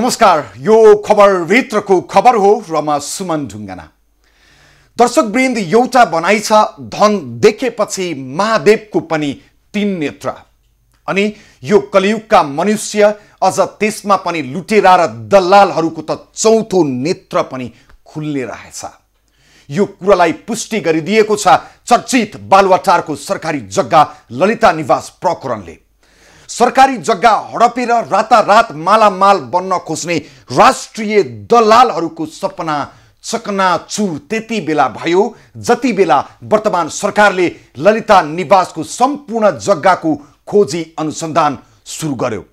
नमस्कार, यो खबर भित्रको खबर हो र म सुमन ढुङ्गाना। दर्शकवृन्द, एउटा भनाइ छ, धन देखेपछि महादेवको पनि तीन नेत्र। अनि यो कलियुगका मनुष्य अझ त्यसमा पनि लुटेरा र दलालहरूको त चौथो नेत्र पनि खुल्ने रहेछ। यो कुरालाई पुष्टि गरिदिएको छ चर्चित बालुवाटारको सरकारी जग्गा ललिता निवास प्रकरणले। सरकारी जग्गा हडपेर रातारात मालामाल बन्न खोज्ने राष्ट्रिय दलालहरूको सपना चकनाचुर त्यति बेला भयो जति बेला वर्तमान सरकारले ललिता निवासको सम्पूर्ण जग्गाको खोजी अनुसन्धान सुरु गर्यो।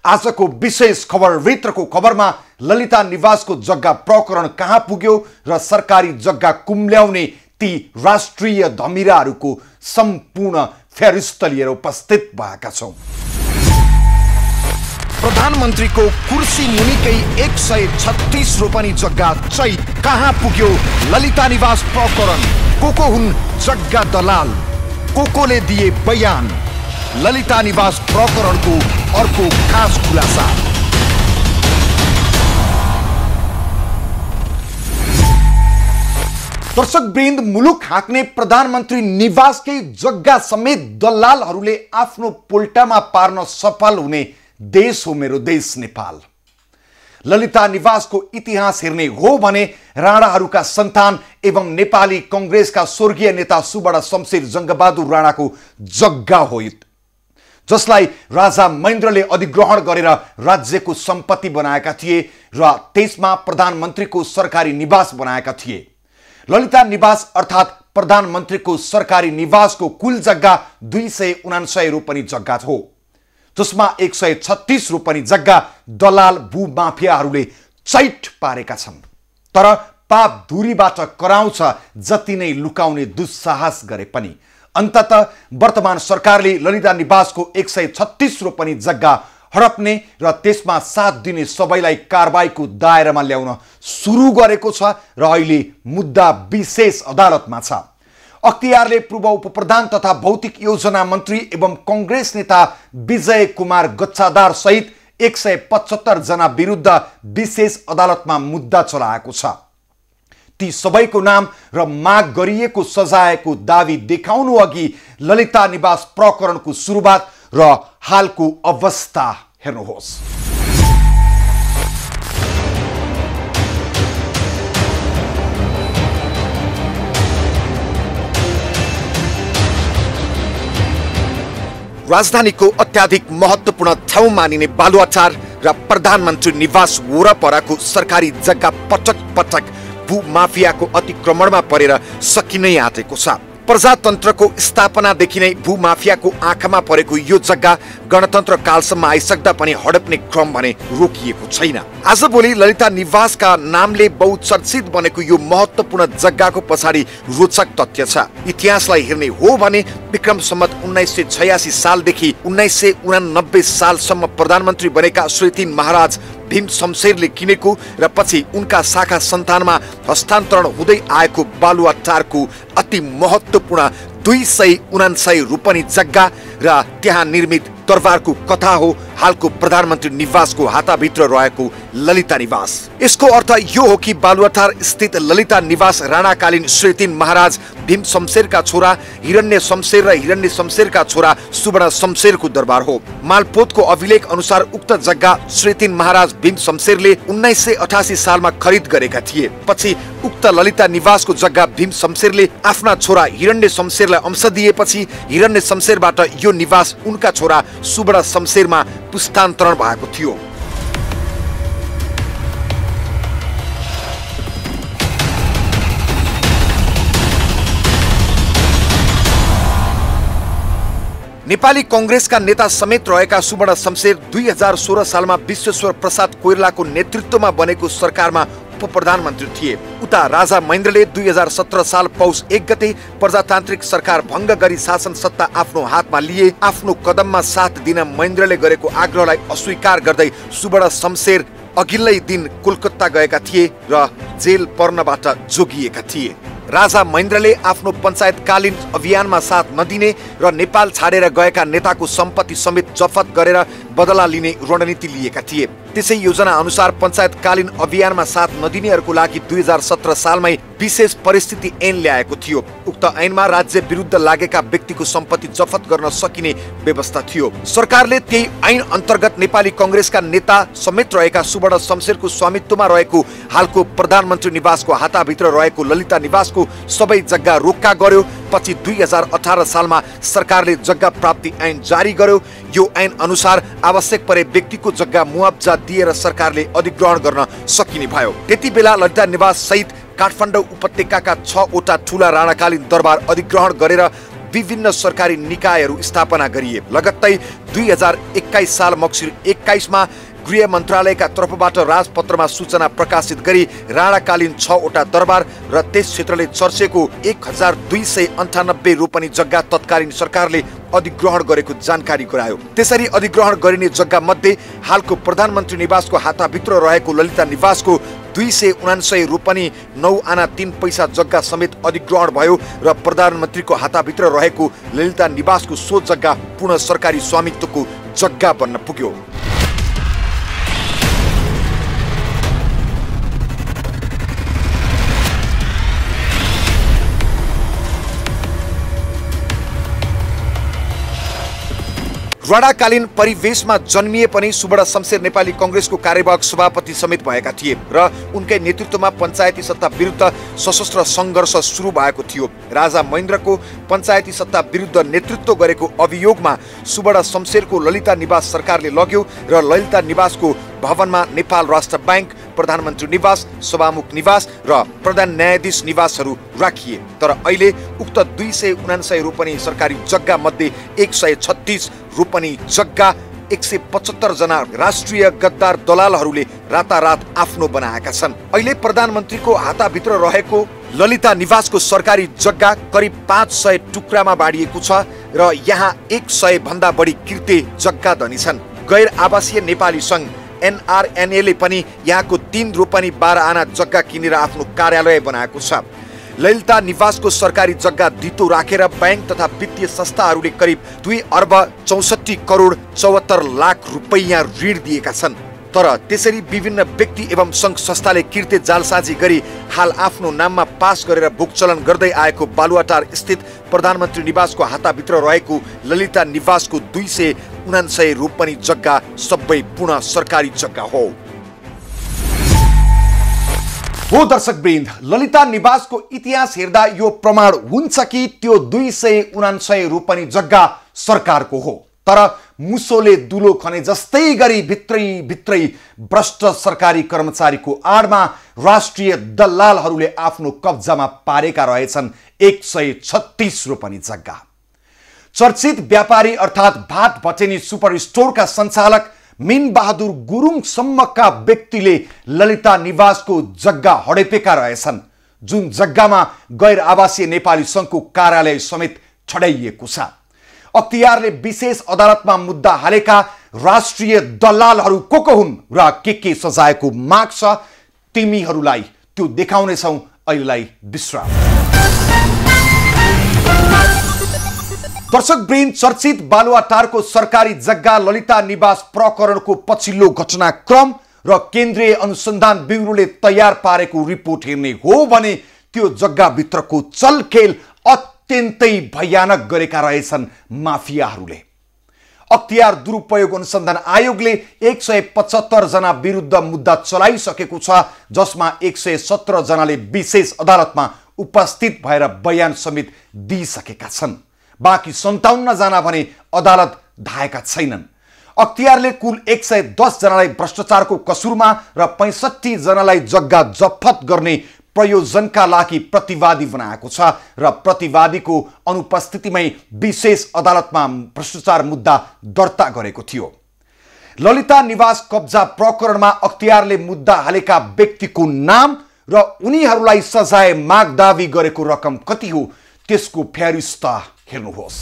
आजको विशेष खबर भित्रको खबरमा ललिता निवासको जग्गा प्रकरण कहाँ पुग्यो र सरकारी जग्गा कुम्ल्याउने ती राष्ट्रिय धमिराहरूको सम्पूर्ण फेरिस्त लिएर उपस्थित भएका छौं। प्रधानमन्त्रीको कुर्सी मुनिकै 136 रोपनी जग्गा चैत कहाँ पुग्यो? ललिता निवास प्रकरण। को हुन् जग्गा दलाल? कोले दिए बयान? ललिता निवास प्रकरणको अर्को खास खुलासा। दर्शकवृन्द, मुलुक हाँक्ने प्रधानमन्त्री निवासकै जग्गा समेत दलालहरूले आफ्नो पोल्टामा पार्न सफल हुने देश हो मेरो देश नेपाल। ललिता निवासको इतिहास हेर्ने हो भने राणाहरूका सन्तान एवं नेपाली कांग्रेसका स्वर्गीय नेता सुबडा शमशेर जंगबहादुर राणाको जग्गा हो, जसलाई राजा महेन्द्रले अधिग्रहण गरेर राज्यको सम्पत्ति बनाएका थिए र त्यसमा प्रधानमन्त्रीको सरकारी निवास बनाएका थिए। ललिता निवास अर्थात् प्रधानमन्त्रीको सरकारी निवासको कुल जग्गा 279 रोपनी जग्गा हो, जसमा 136 रोपनी जग्गा दलाल भूमाफियाहरूले चैट पारेका छन्। तर पाप दूरीबाट कराउँछ जति नै लुकाउने दुस्साहस गरे पनि अन्ततः वर्तमान सरकारले ललिता निवासको 136 रोपनी जग्गा हडप्ने र त्यसमा साथ दिने सबैलाई कारबाहीको दायरामा ल्याउन सुरु गरेको छ र अहिले मुद्दा विशेष अदालतमा छ। अख्तियारले पूर्व उपप्रधान तथा भौतिक योजना मन्त्री एवं कांग्रेस नेता विजय कुमार गच्छादार सहित 175 जना विरुद्ध विशेष अदालतमा मुद्दा चलाएको छ। ती सबैको नाम र माग गरिएको सजायको दावी देखाउनु अघि ललिता निवास प्रकरणको सुरुवात र हालको अवस्था हेर्नुहोस्। राजधानीको अत्याधिक महत्त्वपूर्ण ठाउँ मानिने बालुवाटार र प्रधानमन्त्री निवास वरपरको सरकारी जग्गा पटक पटक भूमाफियाको अतिक्रमणमा परेर सकिनै आँटेको छ। प्रजातन्त्रको स्थापनादेखि नै भूमाफियाको आँखामा परेको यो जग्गा गणतन्त्र कालसम्म आइसक्दा पनि हडप्ने क्रम भने रोकिएको छैन। आजभोलि ललिता निवासका नामले बहुचर्चित बनेको यो महत्त्वपूर्ण जग्गाको पछाडि रोचक तथ्य छ। इतिहासलाई हेर्ने हो भने विक्रम सम्वत 1986 सालदेखि 1989 सालसम्म प्रधानमन्त्री बनेका श्री 3 महाराज भीम शमशेरले किनेको र पछि उनका शाखा सन्तानमा हस्तान्तरण हुँदै आएको बालुवाटारको अति महत्त्वपूर्ण 279 रोपनी जग्गा र त्यहाँ निर्मित दरबारको कथा हो हालको प्रधानमन्त्री निवासको हाताभित्र रहेको ललिता निवास। यसको अर्थ यो हो कि बालुवाटार स्थित ललिता निवास राणाकालीन श्री 3 महाराज भीम शमशेरका छोरा हिरण्य शमशेर र हिरण्य शमशेरका छोरा सुबडा शमशेरको दरबार हो। मालपोतको अभिलेख अनुसार उक्त जग्गा श्री 3 महाराज भीम शमशेरले 1988 सालमा खरिद गरेका थिए। पछि उक्त ललिता निवासको जग्गा भीम शमशेरले आफ्ना छोरा हिरण्य शमशेरलाई अंश दिएपछि हिरण्य शमशेरबाट यो निवास उनका छोरा सुबडा शमशेरमा पुस्तान्तरण भएको थियो। नेपाली कांग्रेसका नेता समेत रहेका सुबडा शमशेर 2016 सालमा विश्वेश्वर प्रसाद कोइरालाको नेतृत्वमा बनेको सरकारमा उपप्रधानमन्त्री थिए। उता राजा महेन्द्रले 2017 साल पौष 1 गते प्रजातान्त्रिक सरकार भङ्ग गरी शासन सत्ता आफ्नो हातमा लिए। आफ्नो कदममा साथ दिन महेन्द्रले गरेको आग्रहलाई अस्वीकार गर्दै सुबडा शमशेर अघिल्लै दिन कोलकाता गएका थिए र जेल पर्नबाट जोगिएका थिए। राजा महेन्द्रले आफ्नो पञ्चायतकालीन अभियानमा साथ नदिने र नेपाल छाडेर गएका नेताको सम्पत्ति समेत जफत गरेर बदला लिने रणनीति लिएका थिए। त्यसै योजना अनुसार पञ्चायतकालीन अभियानमा साथ नदिनेहरूको लागि 2017 सालमै विशेष परिस्थिति ऐन ल्याएको थियो। उक्त ऐनमा राज्य विरुद्ध लागेका व्यक्तिको सम्पत्ति जफत गर्न सकिने व्यवस्था थियो। सरकारले त्यही ऐन अन्तर्गत नेपाली कांग्रेसका नेता समेत रहेका सुवर्ण शमशेरको स्वामित्वमा रहेको हालको प्रधानमन्त्री निवासको हाताभित्र रहेको ललिता निवासको सबै जग्गा रोक्का गर्यो। पछि 2018 सालमा सरकारले जग्गा प्राप्ति ऐन जारी गर्यो। यो ऐन अनुसार आवश्यक परे व्यक्तिको जग्गा मुआब्जा दिएर सरकारले अधिग्रहण गर्न सकिने भयो। त्यति बेला ललिता निवास सहित काठमाडौँ उपत्यकाका 6 वटा ठूला राणाकालीन दरबार अधिग्रहण गरेर विभिन्न सरकारी निकायहरू स्थापना गरिए। लगत्तै 2021 साल मक्सिर 21 मा गृह मन्त्रालयका तर्फबाट राजपत्रमा सूचना प्रकाशित गरी राणाकालीन 6 वटा दरबार र त्यस क्षेत्रले चर्चेको 1298 रोपनी जग्गा तत्कालीन सरकारले अधिग्रहण गरेको जानकारी गरायो। त्यसरी अधिग्रहण गरिने जग्गा मध्ये हालको प्रधानमन्त्री निवासको हाताभित्र रहेको ललिता निवासको 279 रोपनी 9 आना 3 पैसा जग्गा समेत अधिग्रहण भयो र प्रधानमन्त्रीको हाताभित्र रहेको ललिता निवासको सो जग्गा पुनः सरकारी स्वामित्वको जग्गा बन्न पुग्यो। राणाकालीन परिवेशमा जन्मिए पनि सुवर्ण शमशेर नेपाली कांग्रेसको कार्यवाहक सभापति समेत भएका थिए र उनकै नेतृत्वमा पञ्चायती सत्ता विरुद्ध सशस्त्र सङ्घर्ष सुरु भएको थियो। राजा महेन्द्रको पञ्चायती सत्ता विरुद्ध नेतृत्व गरेको अभियोगमा सुवर्ण शमशेरको ललिता निवास सरकारले लग्यो र ललिता निवासको भवनमा नेपाल राष्ट्र बैंक, प्रधानमन्त्री निवास, सभामुख निवास र प्रधान न्यायाधीश निवासहरू राखिए। तर अहिले उक्त 279 रोपनी सरकारी जग्गा मध्ये 136 रोपनी जग्गा 175 जना राष्ट्रिय गद्दार दलालहरूले रातारात आफ्नो बनाएका छन्। अहिले प्रधानमन्त्रीको हाताभित्र रहेको ललिता निवासको सरकारी जग्गा करिब 500 टुक्रामा बाँडिएको छ र यहाँ 100 भन्दा बढी किर्ते जग्गा धनी छन्। गैर आवासीय नेपाली संघ NRNA ले पनि यहाँको 3 रोपनी 12 आना जग्गा किनेर आफ्नो कार्यालय बनाएको छ। ललिता निवासको सरकारी जग्गा धितो राखेर बैंक तथा वित्तीय संस्थाहरूले करिब 2 अर्ब 64 करोड 74 लाख रुपैयाँ ऋण दिएका छन्। तर त्यसरी विभिन्न व्यक्ति एवं संघ संस्थाले किर्ते जालसाजी गरी हाल आफ्नो नाममा पास गरेर भोगचलन गर्दै आएको बालुवाटार स्थित प्रधानमन्त्री निवासको हाताभित्र रहेको ललिता निवासको 279 रोपनी जग्गा सबै पुनः सरकारी जग्गा हो। दर्शकवृन्द, ललिता निवासको इतिहास हेर्दा यो प्रमाण हुन्छ कि त्यो 279 रोपनी जग्गा सरकारको हो। तर मुसोले दुलो खने जस्तै गरी भित्रै भ्रष्ट सरकारी कर्मचारीको आडमा राष्ट्रिय दलालहरूले आफ्नो कब्जामा पारेका रहेछन् 136 रोपनी जग्गा। चर्चित व्यापारी अर्थात् भात भटेनी सुपर स्टोरका सञ्चालक मीन बहादुर गुरुङ सम्मका व्यक्तिले ललिता निवासको जग्गा हडेपेका रहेछन्, जुन जग्गामा गैर आवासीय नेपाली संघको कार्यालय समेत छडाइएको छ। अख्तियारले विशेष अदालतमा मुद्दा हालेका राष्ट्रिय दलालहरू को हुन् र के सजायको माग छ, तिमीहरूलाई त्यो देखाउनेछौं। अहिलेलाई विश्राम। दर्शकवृन्द, चर्चित बालुवाटारको सरकारी जग्गा ललिता निवास प्रकरणको पछिल्लो घटनाक्रम र केन्द्रीय अनुसन्धान ब्युरोले तयार पारेको रिपोर्ट हेर्ने हो भने त्यो जग्गाभित्रको चलखेल अत्यन्तै भयानक गरेका रहेछन् माफियाहरूले। अख्तियार दुरुपयोग अनुसन्धान आयोगले 175 जना विरुद्ध मुद्दा चलाइसकेको छ, जसमा 117 जनाले विशेष अदालतमा उपस्थित भएर बयान समेत दिइसकेका छन्। बाँकी 57 जना भने अदालत धाएका छैनन्। अख्तियारले कुल 110 जनालाई भ्रष्टाचारको कसुरमा र 65 जनालाई जग्गा जफत गर्ने प्रयोजनका लागि प्रतिवादी बनाएको छ र प्रतिवादीको अनुपस्थितिमै विशेष अदालतमा भ्रष्टाचार मुद्दा दर्ता गरेको थियो। ललिता निवास कब्जा प्रकरणमा अख्तियारले मुद्दा हालेका व्यक्तिको नाम र उनीहरूलाई सजाय माग दावी गरेको रकम कति हो त्यसको फेरिस्त हेर्नुहोस्।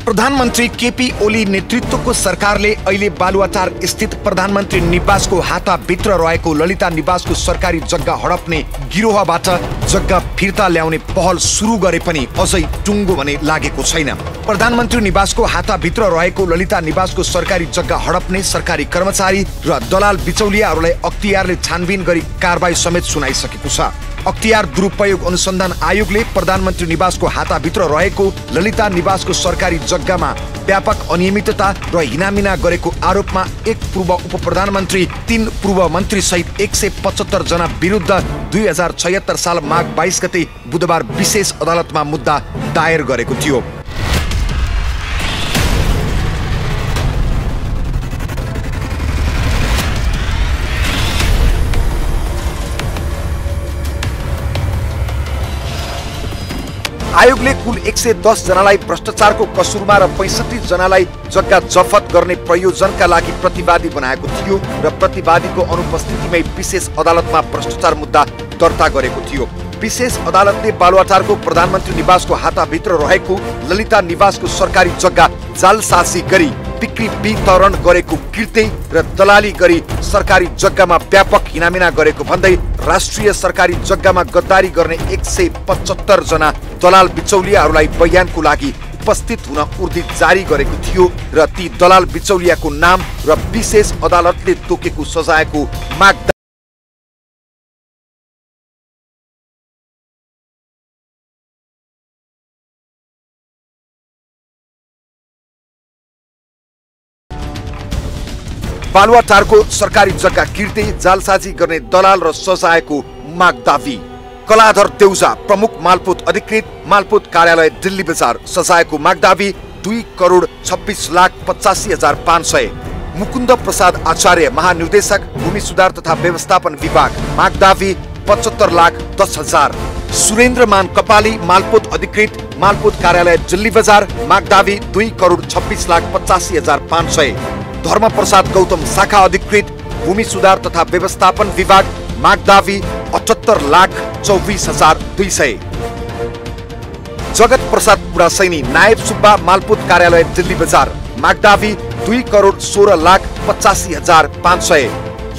प्रधानमन्त्री केपी ओली नेतृत्वको सरकारले अहिले बालुवाटार स्थित प्रधानमन्त्री निवासको हाताभित्र रहेको ललिता निवासको सरकारी जग्गा हडप्ने गिरोहबाट जग्गा फिर्ता ल्याउने पहल सुरु गरे पनि अझै टुङ्गो भने लागेको छैन। प्रधानमन्त्री निवासको हाताभित्र रहेको ललिता निवासको सरकारी जग्गा हडप्ने सरकारी कर्मचारी र दलाल बिचौलियाहरूलाई अख्तियारले छानबिन गरी कारबाही समेत सुनाइसकेको छ। अख्तियार दुरुपयोग अनुसन्धान आयोगले प्रधानमन्त्री निवासको हाताभित्र रहेको ललिता निवासको सरकारी जग्गामा व्यापक अनियमितता र हिनामिना गरेको आरोपमा एक पूर्व उप प्रधानमन्त्री 3 पूर्व मन्त्री सहित 175 जना विरुद्ध 2076 साल माघ 22 गते बुधबार विशेष अदालतमा मुद्दा दायर गरेको थियो। आयोगले कुल 110 जनालाई भ्रष्टाचारको कसुरमा र 65 जनालाई जग्गा जफत गर्ने प्रयोजनका लागि प्रतिवादी बनाएको थियो र प्रतिवादीको अनुपस्थितिमै विशेष अदालतमा भ्रष्टाचार मुद्दा दर्ता गरेको थियो। विशेष अदालतले बालुवाटारको प्रधानमन्त्री निवासको हाताभित्र रहेको ललिता निवासको सरकारी जग्गा जालसाजी गरी बिक्री वितरण गरेको कृत्य र दलाली गरी सरकारी जग्गामा व्यापक हिनामिना गरेको भन्दै राष्ट्रिय सरकारी जग्गामा गद्दारी गर्ने 175 जना दलाल बिचौलियाहरूलाई बयानको लागि उपस्थित हुन उर्दी जारी गरेको थियो र ती दलाल बिचौलियाको नाम र विशेष अदालतले तोकेको सजायको माग बालुवाटारको सरकारी जग्गा किर्दै जालसाजी गर्ने दलाल र सजायको माग दावी। कलाधर देउजा प्रमुख मालपोत अधिकृत मालपोत कार्यालय दिल्ली बजार सजायको माग दावी 2,26,85,500। मुकुन्द प्रसाद आचार्य महानिर्देशक भूमि सुधार तथा व्यवस्थापन विभाग माग दावी 75,10,000। सुरेन्द्रमान कपाली मालपोत अधिकृत मालपोत कार्यालय दिल्ली बजार माग दावी 2,26,85,500। धर्मप्रसाद गौतम शाखा अधिकृत भूमि सुधार तथा व्यवस्थापन विभाग माग दावी 78,24,200। जगत प्रसाद पुरासैनी नायब सुब्बा मालपोत कार्यालय दिल्ली बजार माग दावी 2,16,85,500।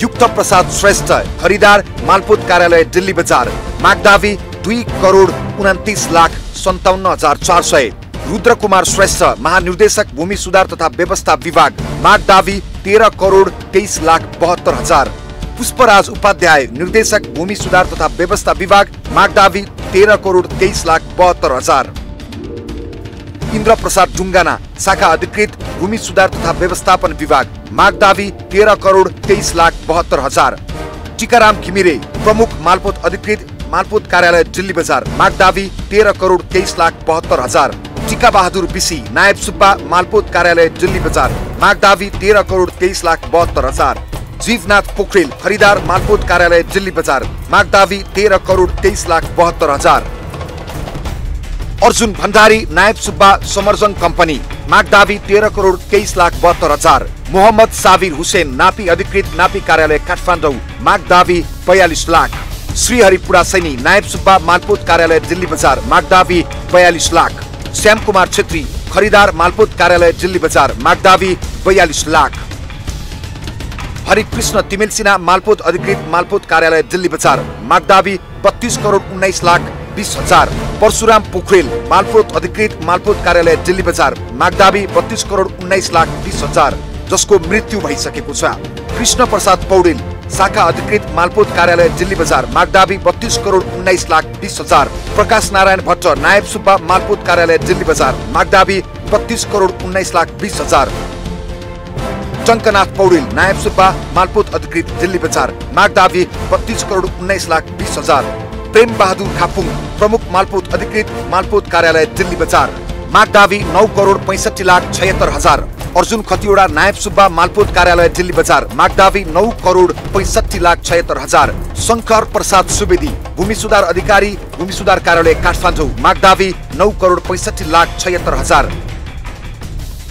युक्त प्रसाद श्रेष्ठ खरिदार मालपोत कार्यालय दिल्ली बजार माग दावी 2,29,57,400। रुद्र कुमार श्रेष्ठ महानिर्देशक भूमि सुधार तथा व्यवस्था विभाग माग दावी 13,23,72,000। पुष्पराज उपाध्याय निर्देशक भूमि सुधार तथा व्यवस्था विभाग माग दावी 13,23,72,000। इन्द्र प्रसाद ढुङ्गाना शाखा अधिकृत भूमि सुधार तथा व्यवस्थापन विभाग माग दावी 13,23,72,000। टीकाराम घिमिरे प्रमुख मालपोत अधिकृत मालपोत कार्यालय दिल्ली बजार माग दावी 13,23,72,000। टीका बहादुर बिसी नायब सुब्बा मालपोत कार्यालय दिल्ली बजार माग दावी 13,23,72,000। जीवनाथ पोखरेल खरिदार मालपोत कार्यालय दिल्ली बजार माग दावी 13,23,72,000। अर्जुन भण्डारी नायब सुब्बा समर्जन कम्पनी माग दावी 13,23,72,000। मोहम्मद साबिर हुसैन नापी अधिकृत नापी कार्यालय काठमाडौँ माग दावी 42 लाख। श्रीहरि पुरासैनी नायब सुब्बा मालपोत कार्यालय दिल्ली बजार माग दावी 42 लाख। श्याम कुमार छेत्री खरिदार मालपोत कार्यालय दिल्ली बजार माग दावी 42 लाख। हरिकृष्ण तिमेल सिन्हा मालपोत अधिकृत मालपोत कार्यालय दिल्ली बजार माग दावी 32,19,20,000। परशुराम पोखरेल मालपोत अधिकृत मालपोत कार्यालय दिल्ली बजार माग दावी 32,19,20,000 जसको मृत्यु भइसकेको छ। कृष्ण प्रसाद पौडेल शाखा अधिकृत मालपोत कार्यालय दिल्ली बजार माग दावी 32,19,20,000। प्रकाश नारायण भट्ट नायब सुब्बा मालपोत कार्यालय दिल्ली बजार माग दावी 32,19,20,000। टंकनाथ पौडेल नायब सुब्बा मालपोत अधिकृत दिल्ली बजार माग दावी 32,19,20,000। प्रेम बहादुर खापुङ प्रमुख मालपोत अधिकृत मालपोत कार्यालय दिल्ली बजार माग दावी 9,65,76,000। अर्जुन खतिवडा नायब सुब्बा मालपोत कार्यालय दिल्ली बजार माग दावी 9,65,76,000। शंकर प्रसाद सुवेदी भूमि सुधार अधिकारी भूमि सुधार कार्यालय काठमाडौँ माग दावी 9,65,76,000।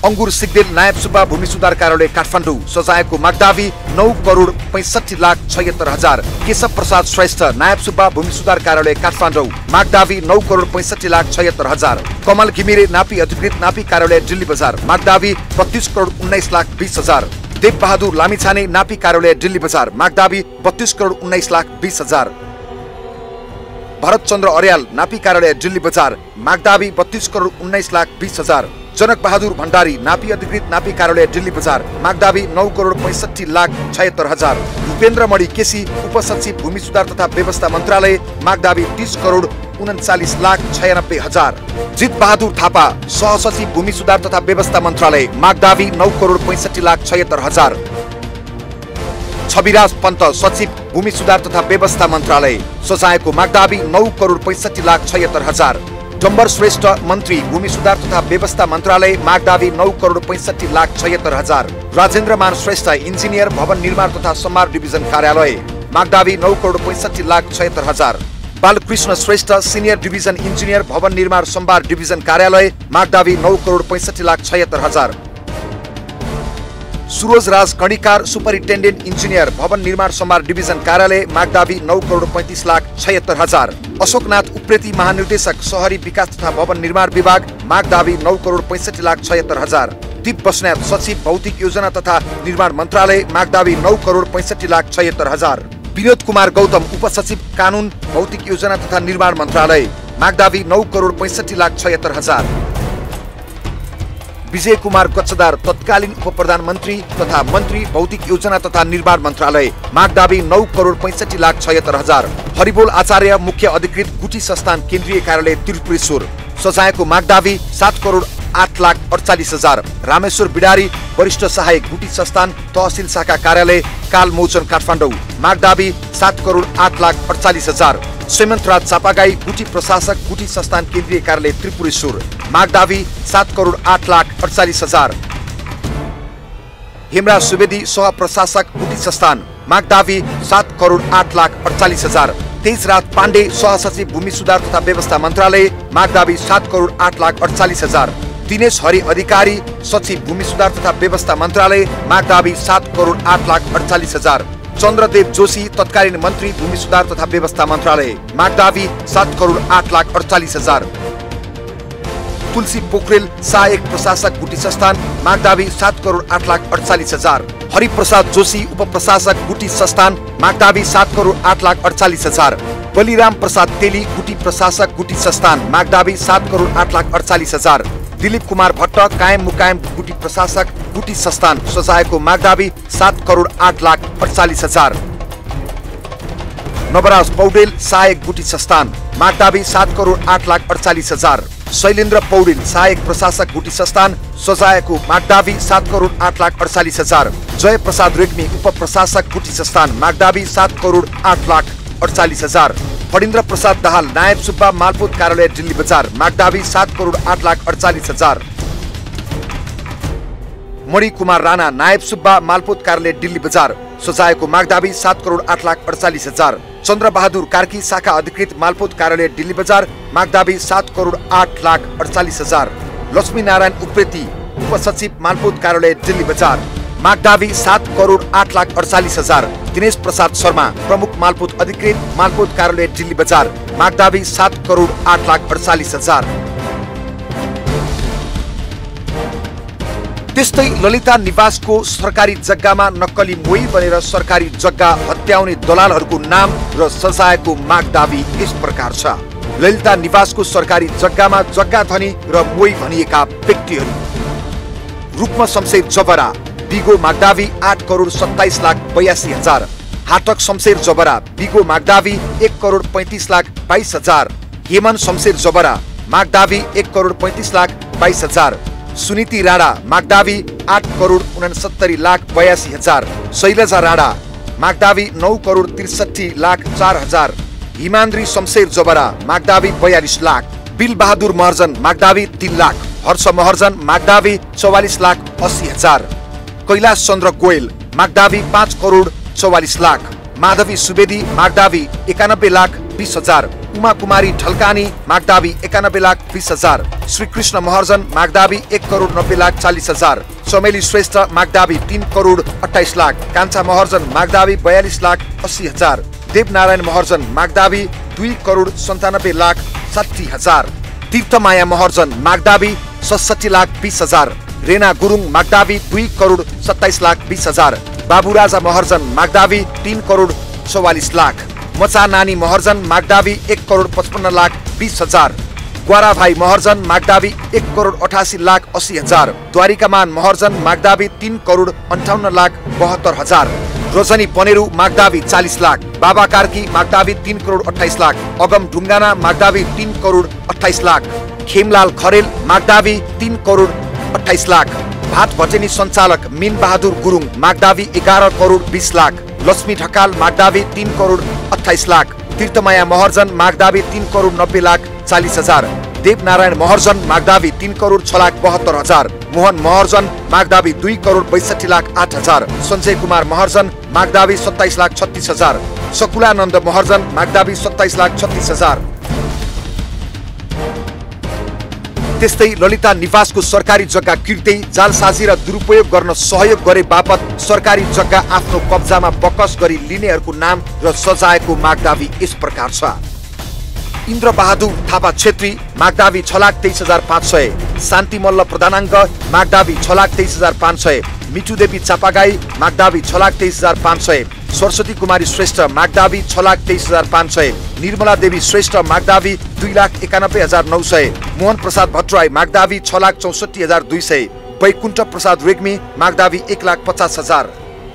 अंगुर सिग्देल नायब सुब्बा भूमि सुधार कार्यालय काठमाडौँ सजायको मागदावी 9 करोड 65,76,000। केशव प्रसाद श्रेष्ठ नायब सुब्बा भूमि सुधार कार्यालय काठमाडौँ मागदावी 9 करोड 65,76,000। कमल घिमिरे नापी अधिकृत नापी कार्यालय दिल्ली बजार मागदावी 32 करोड 19,20,000। देव बहादुर लामिछाने नापी कार्यालय दिल्ली बजार मागदावी 32 करोड 19,20,000। भरत चन्द्र अर्याल नापी कार्यालय दिल्ली बजार मागदावी 32 करोड 19,20,000। जनक बहादुर भण्डारी नापी अधिकृत नापी कार्यालय दिल्ली बजार मागदावी 9 करोड 65,76,000। भूपेन्द्र मणि केसी उपसचिव भूमि सुधार तथा व्यवस्था मन्त्रालय मागदावी 30 करोड 39,96,000। जित बहादुर थापा सहसचिव भूमि सुधार तथा व्यवस्था मन्त्रालय मागदावी 9 करोड 65,76,000। छविराज पन्त सचिव भूमि सुधार तथा व्यवस्था मन्त्रालय सजायको मागदावी 9 करोड 65,76,000। डम्बर श्रेष्ठ मन्त्री भूमि सुधार तथा व्यवस्था मन्त्रालय मागदावी 9 करोड 65,76,000। राजेन्द्र मान श्रेष्ठ इन्जिनियर भवन निर्माण तथा सम्भार डिभिजन कार्यालय मागदावी 9 crore 65,76,000। Balkrishna Shrestha senior division engineer भवन निर्माण सम्भार डिभिजन कार्यालय मागदावी 9 करोड 65,76,000। सुरोज राज कणिकार सुपरिन्टेन्डेन्ट इन्जिनियर भवन निर्माण सम्भार डिभिजन कार्यालय मागदावी 9 करोड 35,76,000। अशोकनाथ उप्रेती महानिर्देशक शहरी विकास तथा भवन निर्माण विभाग मागदावी 9 करोड 65,76,000। दीप बस्नेत सचिव भौतिक योजना तथा निर्माण मन्त्रालय मागदावी 9 करोड 65,76,000। विनोद कुमार गौतम उपसचिव कानुन भौतिक योजना तथा निर्माण मन्त्रालय मागदावी 9 करोड 65,76,000। विजय कुमार कच्चदार तत्कालीन उप प्रधानमन्त्री तथा मन्त्री भौतिक योजना तथा निर्माण मन्त्रालय मागदावी 9 करोड 65,76,000। हरिबोल आचार्य मुख्य अधिकृत गुठी संस्थान केन्द्रीय कार्यालय त्रिपुरेश्वर सजायको मागदावी 7 करोड 8,48,000। रामेश्वर बिडारी वरिष्ठ सहायक गुठी संस्थान तहसिल शाखा कार्यालय कालमोचन काठमाडौँ मागदावी 7 करोड 8,48,000। सेमन्तराज चापागाई गुठी प्रशासक गुठी संस्थान केन्द्रीय कार्यालय त्रिपुरेश्वर मागदावी 7 करोड 8,48,000। हेमराज सुवेदी सह प्रशासक गुठी संस्थान मागदावी 7 करोड 8,48,000। तेजराज पाण्डे सहसचिव भूमि सुधार तथा व्यवस्था मन्त्रालय मागदावी 7 करोड 8,48,000। दिनेश हरि अधिकारी सचिव भूमि सुधार तथा व्यवस्था मन्त्रालय मागदावी 7 करोड 8,48,000। चन्द्रदेव जोशी तत्कालीन मन्त्री भूमि सुधार तथा व्यवस्था मन्त्रालय मागदावी 7 करोड 8,48,000। तुलसी पोखरेल सहायक प्रशासक गुठी संस्थान मागदावी 7 करोड 8,48,000। हरिप्रसाद जोशी उप प्रशासक गुठी संस्थान मागदावी 7 करोड 8,48,000। बलिराम प्रसाद तेली गुठी प्रशासक गुठी संस्थान मागदावी 7 करोड 8,48,000। दिलीप कुमार भट्ट कायम मुकायम गुठी प्रशासक गुठी संस्थान सजायको मागदावी 7 करोड 8,48,000। नवराज पौडेल सहायक गुठी संस्थान मागदावी 7 करोड 8,48,000। शैलेन्द्र पौडेल सहायक प्रशासक गुठी संस्थान सजायको मागदावी 7 करोड 8,48,000। जय प्रसाद रेग्मी उप प्रशासक गुठी संस्थान मागदावी 7 करोड 8,48,000। फणीन्द्र प्रसाद दाहाल नायब सुब्बा मालपोत कार्यालय दिल्ली बजार मागदावी 7 करोड 8,48,000। मणि कुमार राणा नायब सुब्बा मालपोत कार्यालय दिल्ली बजार सजायको मागदावी 7 करोड 8,48,000। चन्द्र बहादुर कार्की शाखा अधिकृत मालपोत कार्यालय दिल्ली बजार मागदावी 7 करोड 8,48,000। लक्ष्मी नारायण उप्रेती उपसचिव मालपोत कार्यालय दिल्ली बजार मागदावी 7 करोड 8,48,000। दिनेश प्रसाद शर्मा प्रमुख मालपोत अधिकृत मालपोत कार्यालय दिल्ली बजार मागदावी 7 करोड 8,48,000। त्यस्तै ललिता निवासको सरकारी जग्गामा नक्कली मोही बनेर सरकारी जग्गा हत्याउने दलालहरूको नाम र सजायको मागदावी यस प्रकार छ। ललिता निवासको सरकारी जग्गामा जग्गा धनी र मोही भनिएका व्यक्तिहरू रुक्म शमशेर जबरा बिगो मागदावी 8 करोड 27,82,000। हाटक शमशेर जबरा बिगो मागदावी 1 करोड 35,22,000। हेमन शमशेर जबरा मागदावी 1 करोड 35,22,000। सुनीति राणा मागदावी 8 करोड 69,82,000। शैलजा राणा मागदावी 9 करोड 63,04,000। हिमान्द्री शमशेर जबरा मागदावी 42 लाख। बिल बहादुर महर्जन मागदावी 3 लाख। हर्ष महर्जन मागदावी 44,80,000। कैलाश चन्द्र गोयल मागदावी 5 करोड 44 लाख। माधवी सुवेदी मागदावी 91,20,000। उमा कुमारी ढल्कानी मागदावी 91,20,000, श्री कृष्ण महर्जन मागदावी 1,90,40,000, चमेली श्रेष्ठ मागदावी 3,28,00,000, कान्छा महर्जन मागदावी 42,80,000, देवनारायण महर्जन मागदावी 2,97,60,000, तीर्थमाया महर्जन मागदावी 67,20,000, रेना गुरुङ मागदावी 2,27,20,000, बाबुराजा महर्जन मागदावी 3,44,00,000, मचा नानी महर्जन मागदावी 1,55,20,000, ग्वारा भाइ महर्जन मागदावी 1,88,80,000, द्वारिकामान महर्जन मागदावी 3,58,72,000, रोजनी पनेरु मागदावी 40,00,000, बाबा कार्की मागदावी 3,28,00,000, अगम ढुङ्गाना मागदावी 3,28,00,000, खेमलाल खरेल मागदावी 3,28,00,000, भात भटेनी सञ्चालक मिन बहादुर गुरुङ मागदावी 11,20,00,000, लक्ष्मी ढकाल मागदावी 3,28,00,000, तीर्थमाया महर्जन मागदावी 3,90,40,000, देवनारायण महर्जन मागदावी 3,06,72,000, मोहन महर्जन मागदावी 2,62,08,000, सञ्जय कुमार महर्जन मागदावी 27,36,000, सकुलानन्द महर्जन मागदावी 27,36,000। त्यस्तै ललिता निवासको सरकारी जग्गा किर्दै जालसाजी र दुरुपयोग गर्न सहयोग गरे बापत सरकारी जग्गा आफ्नो कब्जामा बकस गरी लिनेहरूको नाम र सजायको मागदावी यस प्रकार छ। इन्द्र बहादुर थापा छेत्री मागदावी 6,23,500, शान्ति मल्ल प्रधानाङ्ग मागदावी 6,23,500, मिठुदेवी चापागाई मागदावी 6,23,500, सरस्वती कुमारी श्रेष्ठ मागदावी 6,23,500, निर्मला देवी श्रेष्ठ मागदावी 2,91,900, मोहन प्रसाद भट्टराई मागदावी 6,64,200, वैकुण्ठ प्रसाद रेग्मी मागदावी 1,50,000,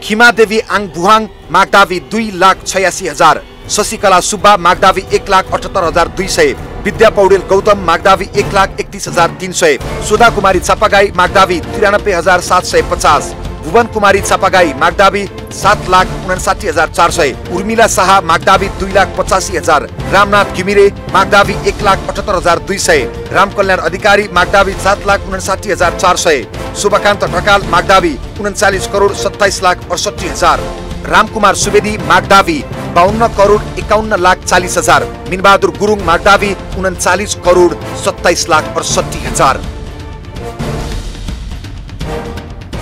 खिमा देवी आङ बुहाङ मागदावी 2,86,000, शशिकला सुब्बा मागदावी 1,78,200, विद्या पौडेल गौतम मागदावी 1,31,300, सुधा कुमारी चापागाई मागदावी 93,750, भुवन कुमारी चापागाई मागदावी 7,59,400, उर्मिला शाह मागदावी 2,85,000, रामनाथ घिमिरे मागदावी 1,78,200, रामकल्याण अधिकारी मागदावी 7,59,400, शुभकान्त ढकाल मागदावी 39,27,68,000, रामकुमार सुवेदी मागदावी 52,51,40,000, मिनबहादुर गुरुङ मागदावी 39,27,68,000।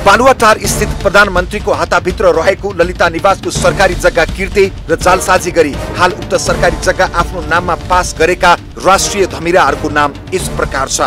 बालुवाटार स्थित प्रधानमन्त्रीको हाताभित्र रहेको ललिता निवासको सरकारी जग्गा किर्ते र जालसाजी गरी हाल उक्त सरकारी जग्गा आफ्नो नाममा पास गरेका राष्ट्रिय धमिराहरूको नाम यस प्रकार छ।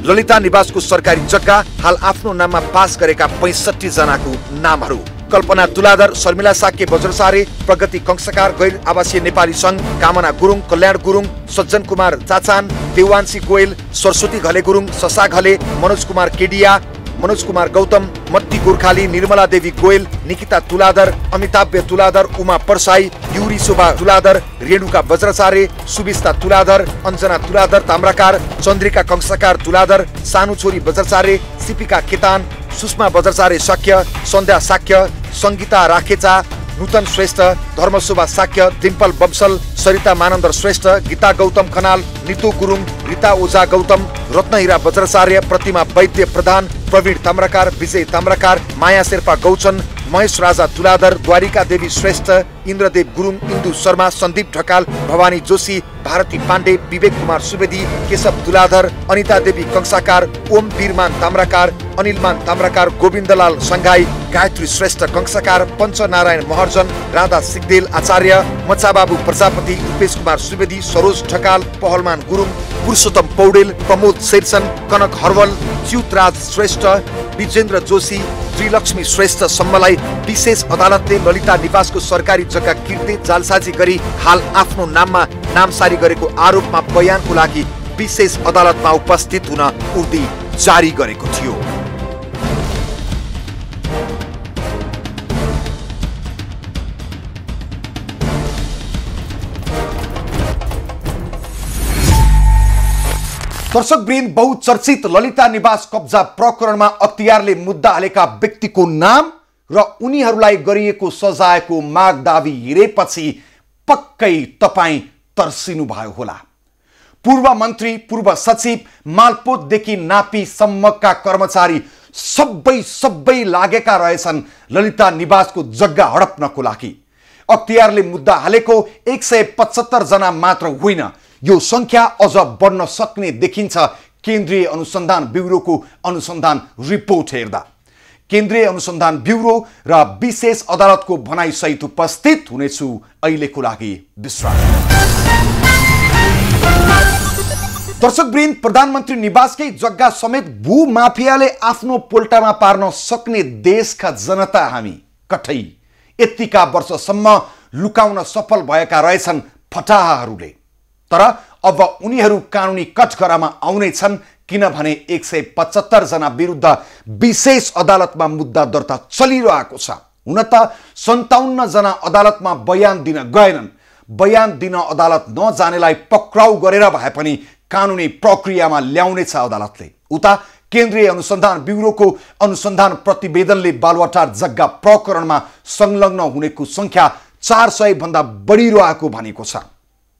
ललिता निवासको सरकारी जग्गा हाल आफ्नो नाममा पास गरेका 65 जनाको नामहरू: कल्पना तुलाधर, शर्मिला साक्य बज्रसारे, प्रगति कंसकार, गैर आवासीय नेपाली संघ, कामना गुरुङ, कल्याण गुरुङ, सज्जन कुमार चाचान, देवांशी गोयल, सरस्वती घले गुरुङ, ससा घले, मनोज कुमार केडिया, मनोज कुमार गौतम, मत्ती गोर्खाली, निर्मला देवी गोयल, निकिता तुलाधर, अमिताभ तुलाधर, उमा परसाई, युरी शोभा तुलाधर, रेणुका बज्रचारे, सुबिस्ता तुलाधर, अञ्जना तुलाधर ताम्राकार, चन्द्रिका कंसकार तुलाधर, सानु छोरी बज्रचारे, सिपिका केतान, सुषमा बज्रचारे शक्य, सन्ध्या साक्य, सङ्गीता राखेचा, नूतन श्रेष्ठ, धर्मशोभा साक्य, डिम्पल बम्सल, सरिता मानन्दर श्रेष्ठ, गीता गौतम खनाल, नितु गुरुङ, रिता ओझा गौतम, रत्नहीरा बज्राचार्य, प्रतिमा वैद्य प्रधान, प्रवीण ताम्राकार, विजय ताम्राकार, माया शेर्पा गौचन, महेश राजा तुलाधर, द्वारिका देवी श्रेष्ठ, इन्द्रदेव गुरुङ, इन्दु शर्मा, सन्दीप ढकाल, भवानी जोशी, भारती पाण्डे, विवेक कुमार सुवेदी, केशव तुलाधर, अनिता देवी कंसाकार, ओम वीरमान ताम्राकार, अनिलमान ताम्राकार, गोविन्दलाल सङ्घाई, गायत्री श्रेष्ठ कंसाकार, पञ्चनारायण महर्जन, राधा सिगदेल आचार्य, मचाबाबु प्रजापति, रूपेश कुमार सुवेदी, सरोज ढकाल, पहलमान गुरुङ, पुरुषोत्तम पौडेल, प्रमोद शेरसन, कनक हरवल, च्युतराज श्रेष्ठ, विजेन्द्र जोशी, त्रिलक्ष्मी श्रेष्ठ सम्मलाई विशेष अदालतले ललिता निवासको सरकारी जग्गा किर्ते जालसाजी गरी हाल आफ्नो नाममा नामसारी गरेको आरोपमा बयानको लागि विशेष अदालतमा उपस्थित हुन उर्दी जारी गरेको थियो। दर्शकवृन्द, बहुचर्चित ललिता निवास कब्जा प्रकरणमा अख्तियारले मुद्दा हालेका व्यक्तिको नाम र उनीहरूलाई गरिएको सजायको मागदावी हेरेपछि पक्कै तपाईँ तर्सिनुभयो होला। पूर्व मन्त्री, पूर्व सचिव, मालपोतदेखि नापीसम्मका कर्मचारी सबै लागेका रहेछन् ललिता निवासको जग्गा हडप्नको लागि। अख्तियारले मुद्दा हालेको 175 जना मात्र होइन, यो संख्या अझ बढ्न सक्ने देखिन्छ केन्द्रीय अनुसन्धान ब्युरोको अनुसन्धान रिपोर्ट हेर्दा। केन्द्रीय अनुसन्धान ब्युरो र विशेष अदालतको भनाइसहित उपस्थित हुनेछु। अहिलेको लागि विश्राम। दर्शकवृन्द, प्रधानमन्त्री निवासकै जग्गा समेत भूमाफियाले आफ्नो पोल्टामा पार्न सक्ने देशका जनता हामी कठै यतिका वर्षसम्म लुकाउन सफल भएका रहेछन् फटाहाहरूले। तर अब उनीहरू कानुनी कठघरामा आउनेछन्, किनभने 175 जना विरुद्ध विशेष अदालतमा मुद्दा दर्ता चलिरहेको छ। हुन त 57 जना अदालतमा बयान दिन गएनन्। बयान दिन अदालत नजानेलाई पक्राउ गरेर भए पनि कानुनी प्रक्रियामा ल्याउनेछ अदालतले। उता केन्द्रीय अनुसन्धान ब्युरोको अनुसन्धान प्रतिवेदनले बालुवाटार जग्गा प्रकरणमा संलग्न हुनेको संख्या 400 भन्दा बढिरहेको भनेको छ।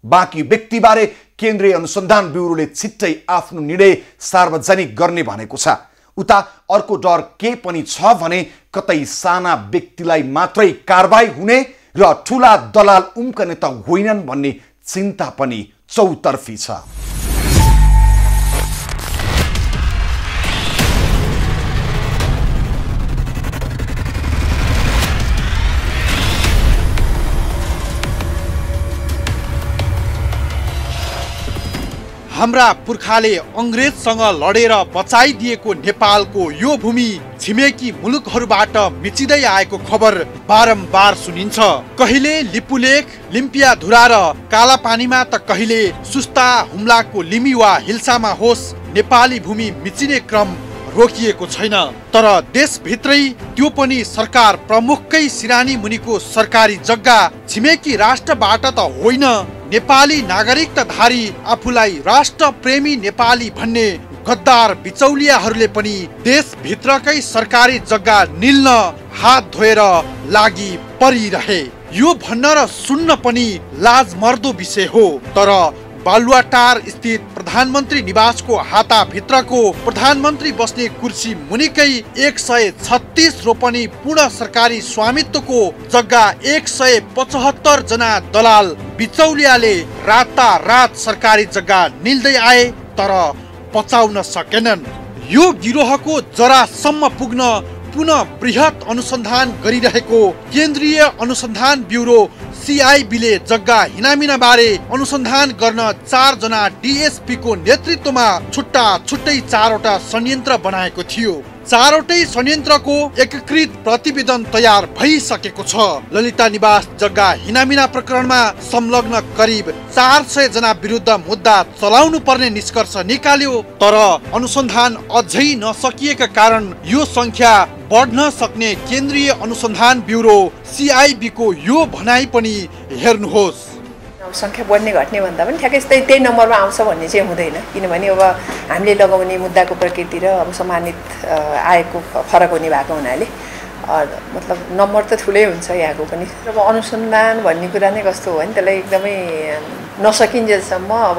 बाँकी व्यक्तिबारे केन्द्रीय अनुसन्धान ब्युरोले छिट्टै आफ्नो निर्णय सार्वजनिक गर्ने भनेको छ। उता अर्को डर के पनि छ भने कतै साना व्यक्तिलाई मात्रै कारबाही हुने र ठूला दलाल उम्कने त होइनन् भन्ने चिन्ता पनि चौतर्फी छ। हाम्रा पुर्खाले अंग्रेजसँग लडेर बचाइदिएको नेपालको यो भूमि छिमेकी मुलुकहरूबाट मिचिँदै आएको खबर बारम्बार सुनिन्छ। कहिले लिपुलेख, लिम्पियाधुरा र कालापानीमा त कहिले सुस्ता हुम्लाको लिमी वा हिल्सामा होस्, नेपाली भूमि मिचिने क्रम रोकिएको छैन। तर देशभित्रै त्यो पनि सरकार प्रमुखकै सिरानी मुनिको सरकारी जग्गा छिमेकी राष्ट्रबाट त होइन, नेपाली नागरिकताधारी आफूलाई राष्ट्र प्रेमी नेपाली भन्ने गद्दार बिचौलियाहरूले पनि देशभित्रकै सरकारी जग्गा निल्न हात धोएर लागि परिरहे। यो भन्न र सुन्न पनि लाजमर्दो विषय हो। तर बालुवाटार स्थित प्रधानमन्त्री निवासको हाताभित्रको प्रधानमन्त्री बस्ने कुर्सी मुनिकै 136 रोपनी पूर्ण सरकारी स्वामित्वको जग्गा 175 जना दलाल बिचौलियाले रातारात सरकारी जग्गा निल्दै आए, तर बचाउन सकेनन्। यो गिरोहको जरासम्म पुग्न पुनः बृहत अनुसन्धान गरिरहेको केन्द्रीय अनुसन्धान ब्युरो CIB ले जग्गा हिनामिना बारे अनुसन्धान गर्न 4 जना DSP को नेतृत्वमा छुट्टा छुट्टै 4वटा संयन्त्र बनाएको थियो। 4वटै संयन्त्रको एकीकृत प्रतिवेदन तयार भइसकेको छ। ललिता निवास जग्गा हिनामिना प्रकरणमा संलग्न करिब 400 जना विरुद्ध मुद्दा चलाउनु पर्ने निष्कर्ष निकाल्यो। तर अनुसन्धान अझै नसकिएका कारण यो संख्या बढ्न सक्ने केन्द्रीय अनुसन्धान ब्युरो CIB को यो भनाइ पनि हेर्नुहोस्। संख्या बढ्ने घट्ने भन्दा पनि ठ्याक्कै त्यही नम्बरमा आउँछ भन्ने चाहिँ हुँदैन, किनभने अब हामीले लगाउने मुद्दाको प्रकृति र अब सम्मानित आएको फरक हुने भएको हुनाले मतलब नम्बर त ठुलै हुन्छ यहाँको पनि। अब अनुसन्धान भन्ने कुरा नै कस्तो हो भने त्यसलाई एकदमै नसकिन्जेलसम्म अब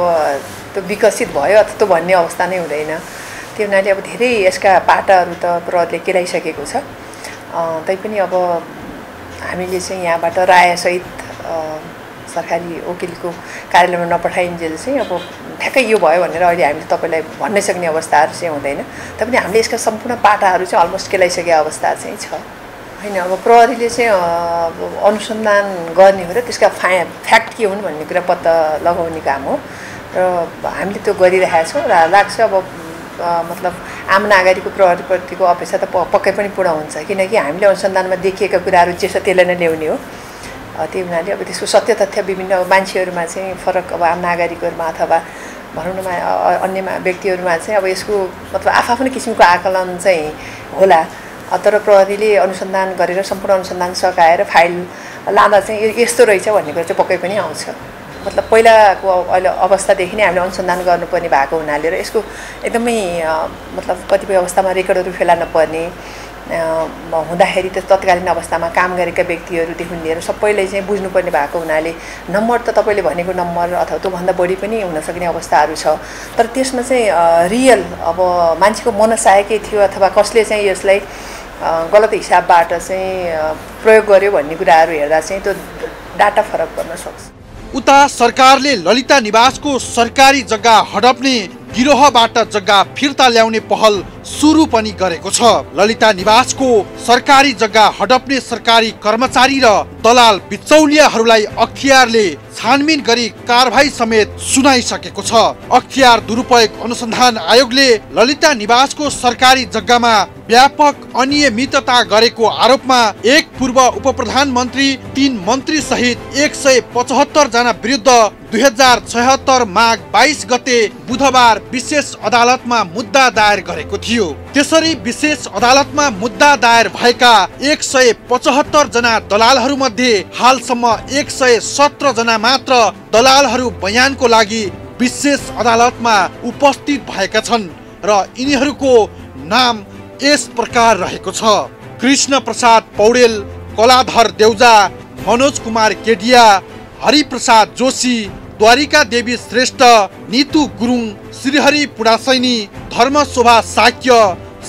त्यो विकसित भयो अथवा त्यो भन्ने अवस्था नै हुँदैन। त्यो हुनाले अब धेरै यसका पाटाहरू त प्रहरीले केलाइसकेको छ। तैपनि अब हामीले चाहिँ यहाँबाट रायसहित सरकारी वकिलको कार्यालयमा नपठाइन्जेल चाहिँ अब ठ्याक्कै यो भयो भनेर अहिले हामीले तपाईँलाई भन्नै सक्ने अवस्थाहरू चाहिँ हुँदैन। तैपनि हामीले यसका सम्पूर्ण पाटाहरू चाहिँ अलमोस्ट केलाइसकेको अवस्था चाहिँ छ। होइन, अब प्रहरीले चाहिँ अनुसन्धान गर्ने हो र त्यसका फ्याक्ट के हुन् भन्ने कुरा पत्ता लगाउने काम हो र हामीले त्यो गरिरहेका छौँ र लाग्छ अब मतलब आम नागरिकको प्रहरीप्रतिको अपेक्षा त पक्कै पनि पूर्ण हुन्छ, किनकि हामीले अनुसन्धानमा देखिएका कुराहरू जे छ त्यसलाई नै ल्याउने हो। त्यही हुनाले अब त्यसको सत्य तथ्य विभिन्न मान्छेहरूमा चाहिँ फरक अब आम नागरिकहरूमा अथवा भनौँ न अन्य व्यक्तिहरूमा चाहिँ अब यसको मतलब आफ्नै किसिमको आकलन चाहिँ होला। तर प्रहरीले अनुसन्धान गरेर सम्पूर्ण अनुसन्धान सकाएर फाइल लाँदा चाहिँ यस्तो रहेछ भन्ने कुरा चाहिँ पक्कै पनि आउँछ। मतलब पहिलाको अहिले अवस्थादेखि नै हामीले अनुसन्धान गर्नुपर्ने भएको हुनाले र यसको एकदमै मतलब कतिपय अवस्थामा रेकर्डहरू फेला नपर्ने हुँदाखेरि त तत्कालीन अवस्थामा काम गरेका व्यक्तिहरूदेखि लिएर सबैले चाहिँ बुझ्नुपर्ने भएको हुनाले नम्बर त तपाईँले भनेको नम्बर अथवा त्योभन्दा बढी पनि हुनसक्ने अवस्थाहरू छ। तर त्यसमा चाहिँ रियल अब मान्छेको मनसाय के थियो अथवा कसले चाहिँ यसलाई गलत हिसाबबाट चाहिँ प्रयोग गर्यो भन्ने कुराहरू हेर्दा चाहिँ त्यो डाटा फरक गर्न सक्छ। उता सरकारले ललिता निवासको सरकारी जग्गा हडप्ने गिरोहबाट जग्गा फिर्ता ल्याउने पहल सुरु पनि गरेको छ। ललिता निवासको सरकारी जग्गा हडप्ने सरकारी कर्मचारी र दलाल बिचौलियाहरूलाई अख्तियारले छानबिन गरी कारबाही समेत सुनाइसकेको छ। अख्तियार दुरुपयोग अनुसन्धान आयोगले ललिता निवासको सरकारी जग्गामा व्यापक अनियमितता गरेको आरोपमा एक पूर्व उपप्रधानमन्त्री, 3 मन्त्री सहित 175 जना विरुद्ध 2076 माघ 22 गते बुधबार विशेष अदालतमा मुद्दा दायर गरेको थियो। त्यसरी विशेष अदालतमा मुद्दा दायर भएका 175 जना दलालहरू मध्ये हालसम्म 117 जना मात्र दलालहरू बयानको लागि विशेष अदालतमा उपस्थित भएका छन् र यिनीहरूको नाम यस प्रकार रहेको छ: कृष्ण प्रसाद पौडेल, कलाधर देउजा, मनोज कुमार केडिया, हरिप्रसाद जोशी, द्वारिका देवी श्रेष्ठ, नीतू गुरुङ, श्रीहरि पुडासैनी, धर्मशोभा साक्य,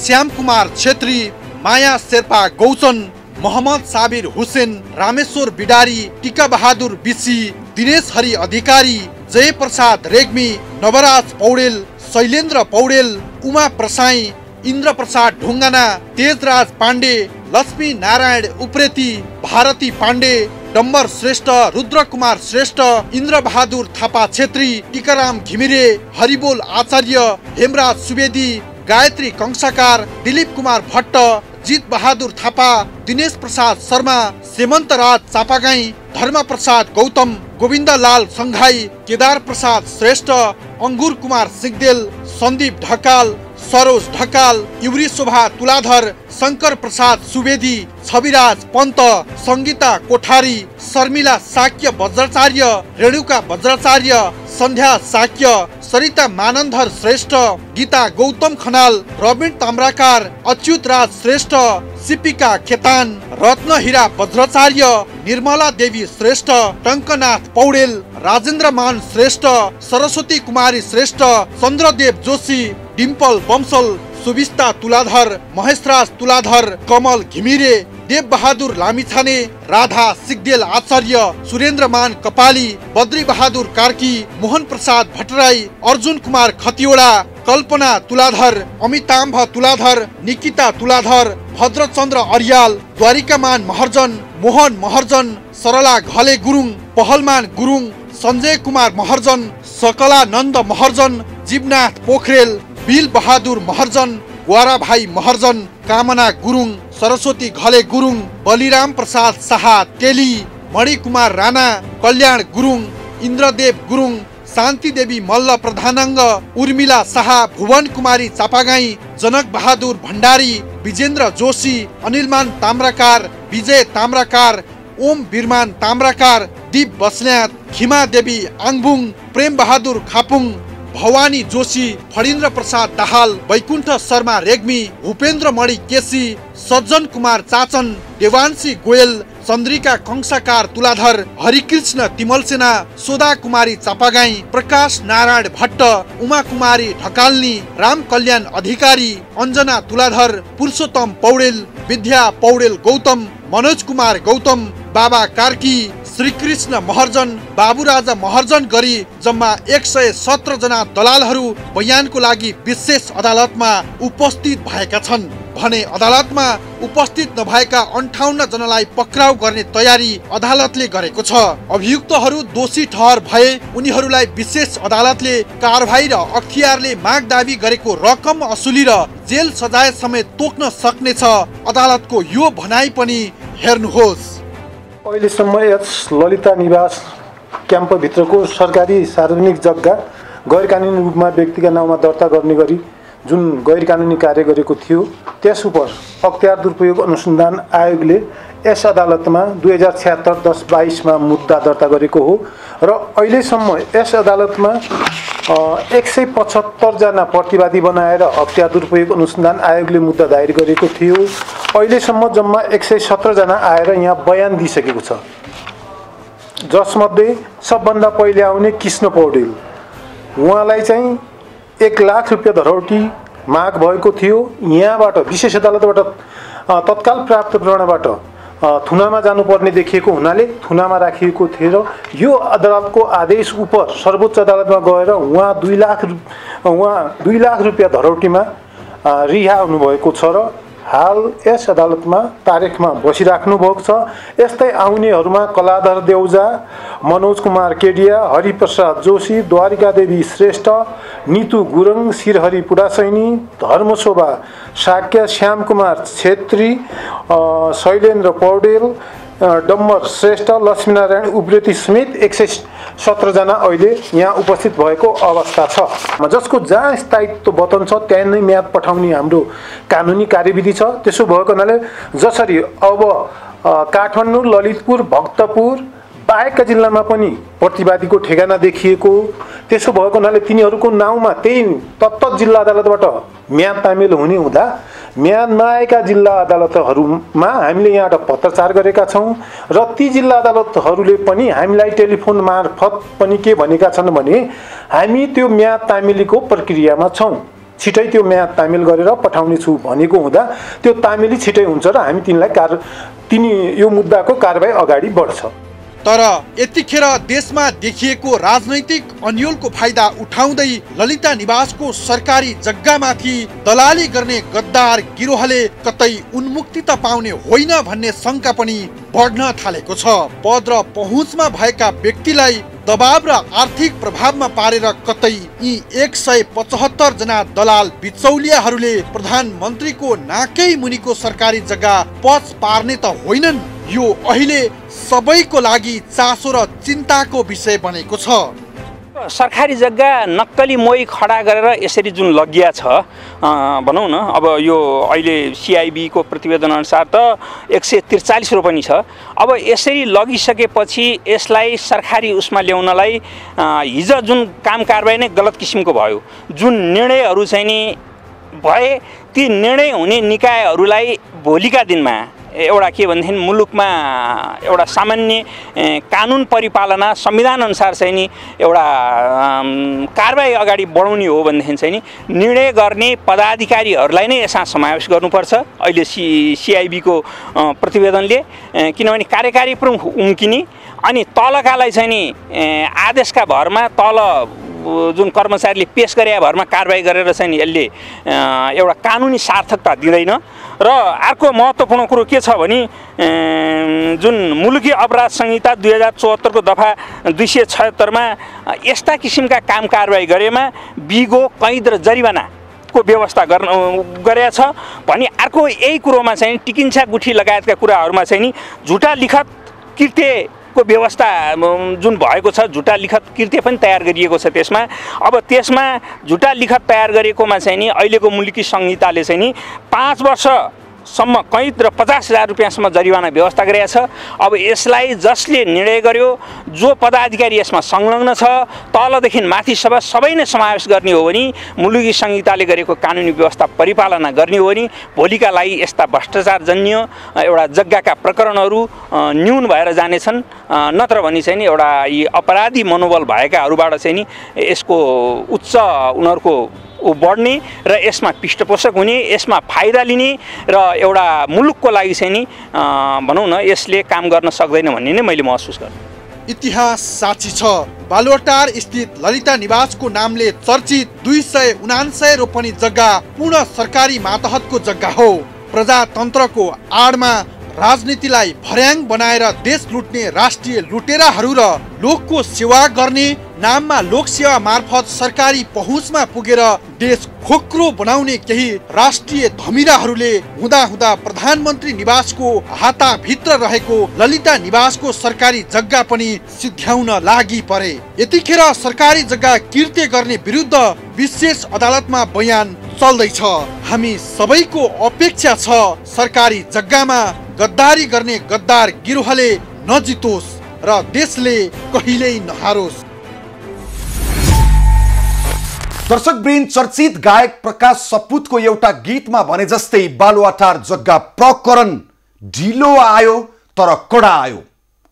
श्याम कुमार छेत्री, माया शेर्पा गौचन, मोहम्मद साबिर हुसेन, रामेश्वर बिडारी, टिका बहादुर बिसी, दिनेश हरि अधिकारी, जय प्रसाद रेग्मी, नवराज पौडेल, शैलेन्द्र पौडेल, उमा प्रसाई, इन्द्र प्रसाद ढुङ्गाना, तेजराज पाण्डे, लक्ष्मी नारायण उप्रेती, भारती पाण्डे, डम्बर श्रेष्ठ, रुद्र कुमार श्रेष्ठ, इन्द्र बहादुर थापा छेत्री, टीकाराम घिमिरे, हरिबोल आचार्य, हेमराज सुवेदी, गायत्री कंसाकार, दिलीप कुमार भट्ट, जीत बहादुर थापा, दिनेश प्रसाद शर्मा, सेमन्तराज चापागाई, धर्म प्रसाद गौतम, गोविन्दलाल सङ्घाई, केदार प्रसाद श्रेष्ठ, अंगुर कुमार सिगदेल, सन्दीप ढकाल, सरोज ढकाल, युवरी शोभा तुलाधर, शंकर प्रसाद सुवेदी, छविराज पन्त, संगीता कोठारी, शर्मिला साक्य वज्राचार्य, रेणुका वज्राचार्य, सन्ध्या साक्य, सरिता मानन्धर श्रेष्ठ, गीता गौतम खनाल, रबिन ताम्राकार, अच्युत राज श्रेष्ठ, सिपिका खेतान, रत्न हीरा वज्राचार्य, निर्मला देवी श्रेष्ठ, टंकनाथ पौडेल, राजेन्द्र मान श्रेष्ठ, सरस्वती कुमारी श्रेष्ठ, चन्द्रदेव जोशी, डिम्पल बमसल, सुविस्ता तुलाधर, महेशराज तुलाधर, कमल घिमिरे, देव बहादुर लामिछाने, राधा सिगदेल आचार्य, सुरेन्द्रमान कपाली, बद्री बहादुर कार्की, मोहन प्रसाद भट्टराई, अर्जुन कुमार खतिवडा, कल्पना तुलाधर, अमिताम्भ तुलाधर, निकिता तुलाधर, भद्रचन्द्र अर्याल, द्वारिकामान महर्जन, मोहन महर्जन, सरला घले गुरुङ, पहलमान गुरुङ, सञ्जय कुमार महर्जन, सकलानन्द महर्जन, जीवनाथ पोखरेल, बिल बहादुर महर्जन, ग्वारा भाई महर्जन, कामना गुरुङ, सरस्वती घले गुरुङ, बलिराम प्रसाद शाह तेली, मणिकुमार राणा, कल्याण गुरुङ, इन्द्रदेव गुरुङ, शान्ति देवी मल्ल प्रधानाङ्ग, उर्मिला शाह, भुवन कुमारी चापागाई, जनक बहादुर भण्डारी, विजेन्द्र जोशी, अनिलमान ताम्राकार, विजय ताम्राकार, ओम बिरमान ताम्राकार, दीप बस्न्यात, खिमा देवी आङबुङ, प्रेम बहादुर खापुङ, भवानी जोशी, फणीन्द्र प्रसाद दाहाल, वैकुण्ठ शर्मा रेग्मी, भूपेन्द्र मणि केसी, सज्जन कुमार चाचन, देवांशी गोयल, चन्द्रिका कंसाकार तुलाधर, हरिकृष्ण तिमलसेना, सोदा कुमारी चापागाई, प्रकाश नारायण भट्ट, उमा कुमारी ढकाल्नी, राम कल्याण अधिकारी, अञ्जना तुलाधर, पुरुषोत्तम पौडेल, विद्या पौडेल गौतम, मनोज कुमार गौतम, बाबा कार्की, श्रीकृष्ण महर्जन, बाबुराजा महर्जन गरी जम्मा 117 जना दलालहरू बयानको लागि विशेष अदालतमा उपस्थित भएका छन् भने अदालतमा उपस्थित नभएका 58 जनालाई पक्राउ गर्ने तयारी अदालतले गरेको छ। अभियुक्तहरू दोषी ठहर भए उनीहरूलाई विशेष अदालतले कारबाही र अख्तियारले माग दाबी गरेको रकम असुली र जेल सजाय समेत तोक्न सक्नेछ। अदालतको यो भनाइ पनि हेर्नुहोस्। अहिलेसम्म यस ललिता निवास क्याम्पभित्रको सरकारी सार्वजनिक जग्गा गैर कानुनी रूपमा व्यक्तिका नाउँमा दर्ता गर्ने गरी जुन गैर कानुनी कार्य गरेको थियो त्यस उप अख्तियार दुरुपयोग अनुसन्धान आयोगले यस अदालतमा 2076-10-22 मा मुद्दा दर्ता गरेको हो र अहिलेसम्म यस अदालतमा 175 जना प्रतिवादी बनाएर अख्तियार दुरुपयोग अनुसन्धान आयोगले मुद्दा दायर गरेको थियो। अहिलेसम्म जम्मा 117 जना आएर यहाँ बयान दिइसकेको छ, जसमध्ये सबभन्दा पहिले आउने कृष्ण पौडेल, उहाँलाई चाहिँ 1 लाख रुपियाँ धरौटी माग भएको थियो। यहाँबाट विशेष अदालतबाट तत्काल प्राप्त प्रमाणबाट थुनामा जानुपर्ने देखिएको हुनाले थुनामा राखिएको थियो र यो अदालतको आदेश उप सर्वोच्च अदालतमा गएर उहाँ 2 लाख रुपियाँ धरौटीमा रिहा हुनुभएको छ र हाल यस अदालतमा तारिखमा बसिराख्नु भएको छ। यस्तै आउनेहरूमा कलाधर देउजा, मनोज कुमार केडिया, हरिप्रसाद जोशी, द्वारिका देवी श्रेष्ठ, नीतु गुरुङ, शिरहरि पुडासैनी, धर्मशोभा साक्य, श्याम कुमार छेत्री, शैलेन्द्र पौडेल, डम्बर श्रेष्ठ, लक्ष्मीनारायण उप्रेती समेत 117 जना अहिले यहाँ उपस्थित भएको अवस्था छ, जसको जहाँ स्थायित्व वतन छ त्यहाँ नै म्याद पठाउने हाम्रो कानुनी कार्यविधि छ। त्यसो भएको हुनाले जसरी अब काठमाडौँ, ललितपुर, भक्तपुर बाहेकका जिल्लामा पनि प्रतिवादीको ठेगाना देखिएको, त्यसो भएको हुनाले तिनीहरूको नाउँमा त्यही तत्त जिल्ला अदालतबाट म्याद तामेल हुने हुँदा म्याद नआएका जिल्ला अदालतहरूमा हामीले यहाँबाट पत्रचार गरेका छौँ र ती जिल्ला अदालतहरूले पनि हामीलाई टेलिफोन मार्फत पनि के भनेका छन् भने हामी त्यो म्याद तामेलीको प्रक्रियामा छौँ, छिटै त्यो म्याद तामेल गरेर पठाउने छु भनेको हुँदा त्यो तामेली छिटै हुन्छ र हामी तिनी यो मुद्दाको कारबाही अगाडि बढ्छ। तर यतिखेर देशमा देखिएको राजनैतिक अन्योलको फाइदा उठाउँदै ललिता निवासको सरकारी जग्गामाथि दलाली गर्ने गद्दार गिरोहले कतै उन्मुक्ति त पाउने होइन भन्ने शंका पनि बढ्न थालेको छ। पद र पहुँचमा भएका व्यक्तिलाई दबाव र आर्थिक प्रभावमा पारेर कतै यी 175 जना दलाल बिचौलियाहरूले प्रधानमन्त्रीको नाकै मुनिको सरकारी जग्गा पच पार्ने त होइनन्। यो अहिले सबैको लागि चासो र चिन्ताको विषय बनेको छ। सरकारी जग्गा नक्कली मोही खडा गरेर यसरी जुन लगिया छ भनौँ न, अब यो अहिले सिआइबीको प्रतिवेदन अनुसार त 143 रोपनी छ। अब यसरी लगिसकेपछि यसलाई सरकारी उसमा ल्याउनलाई हिजो जुन काम कारबाही नै गलत किसिमको भयो, जुन निर्णयहरू चाहिँ नि भए ती निर्णय हुने निकायहरूलाई भोलिका दिनमा एउटा के भनेदेखि मुलुकमा एउटा सामान्य कानुन परिपालना संविधान अनुसार चाहिँ नि एउटा कारबाही अगाडि बढाउने हो भनेदेखि चाहिँ नि निर्णय गर्ने पदाधिकारीहरूलाई नै यसमा समावेश गर्नुपर्छ अहिले सिआइबीको प्रतिवेदनले। किनभने कार्यकारी प्रमुख उम्किने अनि तलकालाई चाहिँ नि आदेशका भरमा तल जुन कर्मचारीले पेश गरे भरमा कारबाही गरेर चाहिँ नि यसले एउटा कानुनी सार्थकता दिँदैन। र अर्को महत्त्वपूर्ण कुरो के छ भने जुन मुलुकी अपराध संहिता 2074 को दफा 276 मा यस्ता किसिमका काम कारबाही गरेमा बिगो, कैद र जरिवानाको व्यवस्था गरेको छ भने अर्को यही कुरोमा चाहिँ टिकिन्छा गुठी लगायतका कुराहरूमा चाहिँ नि झुटा लिखत कृत्य को व्यवस्था जुन भएको छ, झुटा लिखत कृत्य पनि तयार गरिएको छ त्यसमा। अब त्यसमा झुटा लिखत तयार गरेकोमा चाहिँ नि अहिलेको मुलुकी संहिताले चाहिँ नि 5 वर्षसम्म कैद र 50,000 रुपियाँसम्म जरिवाना व्यवस्था गरेको छ। अब यसलाई जसले निर्णय गर्यो, जो पदाधिकारी यसमा संलग्न छ, तलदेखि माथिसम्म सबै नै समावेश गर्ने हो भने मुलुकी संहिताले गरेको कानुनी व्यवस्था परिपालना गर्ने हो भने भोलिका लागि यस्ता भ्रष्टाचारजन्य एउटा जग्गाका प्रकरणहरू न्यून भएर जानेछन्। नत्र भने चाहिँ नि एउटा यी अपराधी मनोबल भएकाहरूबाट चाहिँ नि यसको उच्च उनीहरूको बढ्ने र यसमा पृष्ठपोषक हुने, यसमा फाइदा लिने र एउटा मुलुकको लागि चाहिँ नि भनौँ न यसले काम गर्न सक्दैन भन्ने नै मैले महसुस गरेँ। इतिहास साक्षी छ। बालुवाटार स्थित ललिता निवासको नामले चर्चित 279 रोपनी जग्गा पूर्ण सरकारी मातहतको जग्गा हो। प्रजातन्त्रको आडमा राजनीतिलाई भर्याङ बनाएर देश लुट्ने राष्ट्रिय लुटेराहरू र लोकको सेवा गर्ने नाममा लोकसेवा मार्फत सरकारी पहुँचमा पुगेर देश खोक्रो बनाउने केही राष्ट्रिय धमिराहरूले हुँदा हुँदा प्रधानमन्त्री निवासको हाताभित्र रहेको ललिता निवासको सरकारी जग्गा पनि सिध्याउन लागि परे। यतिखेर सरकारी जग्गा किर्ते गर्ने विरुद्ध विशेष अदालतमा बयान चल्दैछ। हामी सबैको अपेक्षा छ सरकारी जग्गामा गद्दारी गर्ने गद्दार गिरोहले नजितोस् र देशले कहिल्यै नहारोस्। दर्शकवृन्द, चर्चित गायक प्रकाश सपुतको एउटा गीतमा भने जस्तै बालुवाटार जग्गा प्रकरण ढिलो आयो तर कडा आयो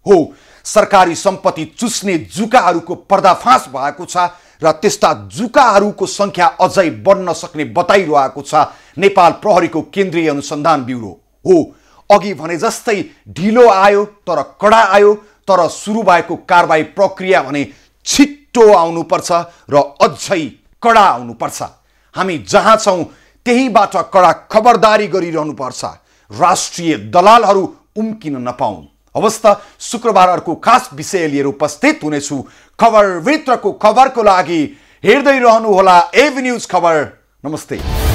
हो। सरकारी सम्पत्ति चुस्ने जुकाहरूको पर्दाफास भएको छ र त्यस्ता जुकाहरूको संख्या अझै बढ्न सक्ने बताइरहेको छ नेपाल प्रहरीको केन्द्रीय अनुसन्धान ब्युरो हो। अघि भने जस्तै ढिलो आयो तर कडा आयो, तर सुरु भएको कारबाही प्रक्रिया भने छिट्टो आउनुपर्छ र अझै कडा आउनुपर्छ। हामी जहाँ छौँ त्यहीबाट कडा खबरदारी गरिरहनुपर्छ, राष्ट्रिय दलालहरू उम्किन नपाउन्। अवस्था शुक्रबार अर्को खास विषय लिएर उपस्थित हुनेछु। खबरभित्रको खबरको लागि हेर्दै रहनुहोला एभी न्यूज खबर। नमस्ते।